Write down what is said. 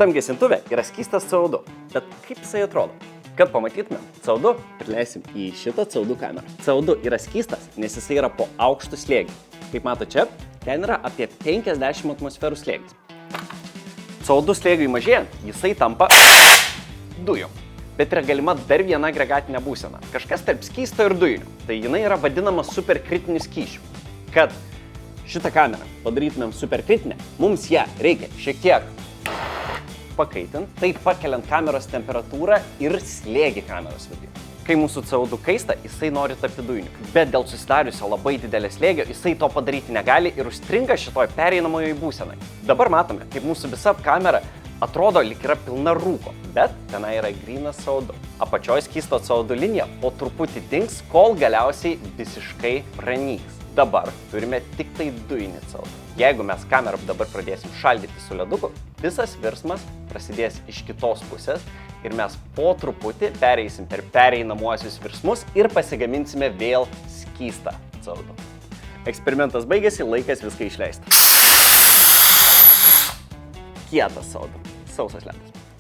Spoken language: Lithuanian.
Šitam gesintuvė yra skystas CO2. Bet kaip jisai atrodo? Kad pamatytumėm CO2, prileisim į šitą CO2 kamerą. CO2 yra skystas, nes jisai yra po aukštų slėgių. Kaip mato čia, ten yra apie 50 atmosferų slėgis. CO2 slėgiui mažėjant, jisai tampa dujom. Bet yra galima dar viena agregatinė būsena. Kažkas tarp skysto ir dujinio. Tai jinai yra vadinama superkritiniu skysčiu. Kad šitą kamerą padarytumėm superkritinę, mums ją reikia šiek tiek pakaitinti, taip pakeliant kameros temperatūrą ir slėgį kameros viduje. Kai mūsų CO2 kaista, jisai nori tapti dujiniu. Bet dėl susidariusio labai didelio slėgio, jisai to padaryti negali ir užstringa šitoj pereinamojoje būsenai. Dabar matome, kaip mūsų visa kamera atrodo lyg yra pilna rūko, bet tenai yra grynas CO2. Apačioj skysto CO2 linija po truputį dings, kol galiausiai visiškai pranyks. Dabar turime tik tai dujinį CO2. Jeigu mes kamerą dabar pradėsim šaldyti su leduku, visas virsmas prasidės iš kitos pusės ir mes po truputį pereisim per pereinamuosius virsmus ir pasigaminsime vėl skystą CO2. Eksperimentas baigėsi, laikas viską išleisti. Kietas CO2. Sausas ledas.